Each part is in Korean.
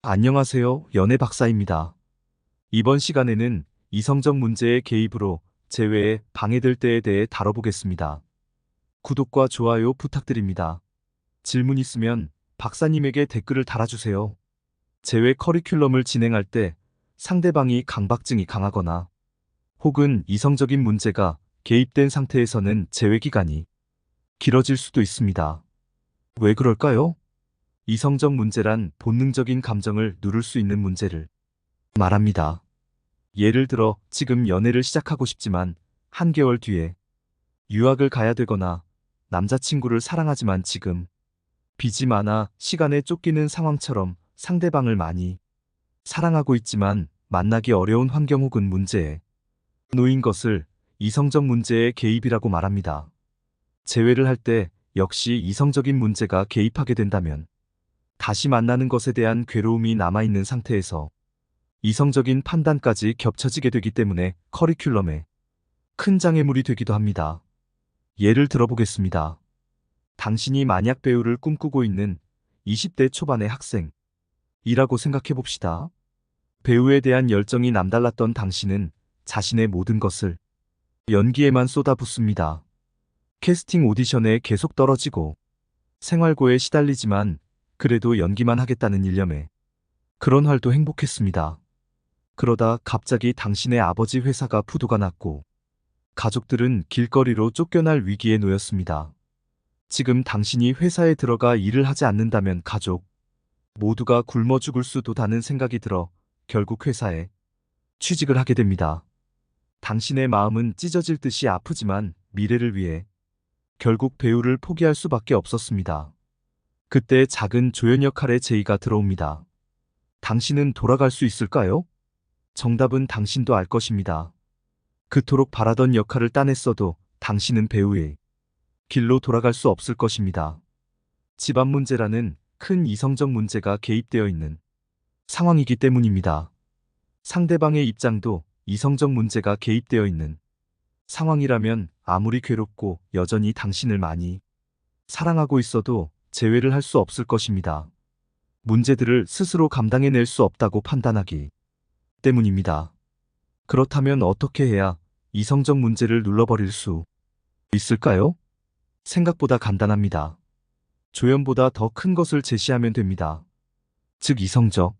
안녕하세요. 연애 박사입니다. 이번 시간에는 이성적 문제의 개입으로 재회에 방해될 때에 대해 다뤄보겠습니다. 구독과 좋아요 부탁드립니다. 질문 있으면 박사님에게 댓글을 달아주세요. 재회 커리큘럼을 진행할 때 상대방이 강박증이 강하거나 혹은 이성적인 문제가 개입된 상태에서는 재회 기간이 길어질 수도 있습니다. 왜 그럴까요? 이성적 문제란 본능적인 감정을 누를 수 있는 문제를 말합니다. 예를 들어 지금 연애를 시작하고 싶지만 한 개월 뒤에 유학을 가야 되거나 남자친구를 사랑하지만 지금 빚이 많아 시간에 쫓기는 상황처럼 상대방을 많이 사랑하고 있지만 만나기 어려운 환경 혹은 문제에 놓인 것을 이성적 문제의 개입이라고 말합니다. 재회를 할 때 역시 이성적인 문제가 개입하게 된다면 다시 만나는 것에 대한 괴로움이 남아있는 상태에서 이성적인 판단까지 겹쳐지게 되기 때문에 커리큘럼에 큰 장애물이 되기도 합니다. 예를 들어보겠습니다. 당신이 만약 배우를 꿈꾸고 있는 20대 초반의 학생이라고 생각해 봅시다. 배우에 대한 열정이 남달랐던 당신은 자신의 모든 것을 연기에만 쏟아붓습니다. 캐스팅 오디션에 계속 떨어지고 생활고에 시달리지만 그래도 연기만 하겠다는 일념에 그런 활도 행복했습니다. 그러다 갑자기 당신의 아버지 회사가 부도가 났고 가족들은 길거리로 쫓겨날 위기에 놓였습니다. 지금 당신이 회사에 들어가 일을 하지 않는다면 가족 모두가 굶어 죽을 수도다는 생각이 들어 결국 회사에 취직을 하게 됩니다. 당신의 마음은 찢어질 듯이 아프지만 미래를 위해 결국 배우를 포기할 수밖에 없었습니다. 그때 작은 조연 역할의 제의가 들어옵니다. 당신은 돌아갈 수 있을까요? 정답은 당신도 알 것입니다. 그토록 바라던 역할을 따냈어도 당신은 배우의 길로 돌아갈 수 없을 것입니다. 집안 문제라는 큰 이성적 문제가 개입되어 있는 상황이기 때문입니다. 상대방의 입장도 이성적 문제가 개입되어 있는 상황이라면 아무리 괴롭고 여전히 당신을 많이 사랑하고 있어도 재회를 할 수 없을 것입니다. 문제들을 스스로 감당해낼 수 없다고 판단하기 때문입니다. 그렇다면 어떻게 해야 이성적 문제를 눌러버릴 수 있을까요? 생각보다 간단합니다. 조연보다 더 큰 것을 제시하면 됩니다. 즉 이성적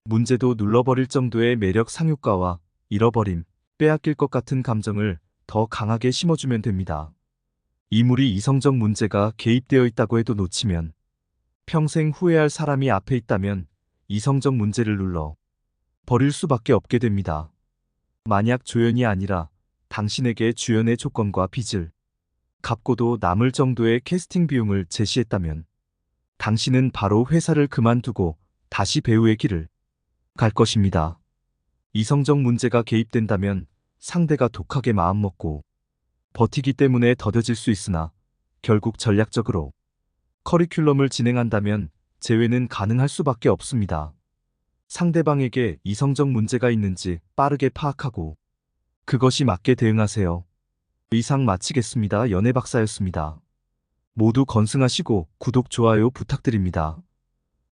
문제도 눌러버릴 정도의 매력 상효과와 잃어버림, 빼앗길 것 같은 감정을 더 강하게 심어주면 됩니다. 이물이 이성적 문제가 개입되어 있다고 해도 놓치면 평생 후회할 사람이 앞에 있다면 이성적 문제를 눌러 버릴 수밖에 없게 됩니다. 만약 조연이 아니라 당신에게 주연의 조건과 빚을 갚고도 남을 정도의 캐스팅 비용을 제시했다면 당신은 바로 회사를 그만두고 다시 배우의 길을 갈 것입니다. 이성적 문제가 개입된다면 상대가 독하게 마음먹고 버티기 때문에 더뎌질 수 있으나 결국 전략적으로 커리큘럼을 진행한다면 재회는 가능할 수밖에 없습니다. 상대방에게 이성적 문제가 있는지 빠르게 파악하고 그것이 맞게 대응하세요. 이상 마치겠습니다. 연애 박사였습니다. 모두 건승하시고 구독, 좋아요 부탁드립니다.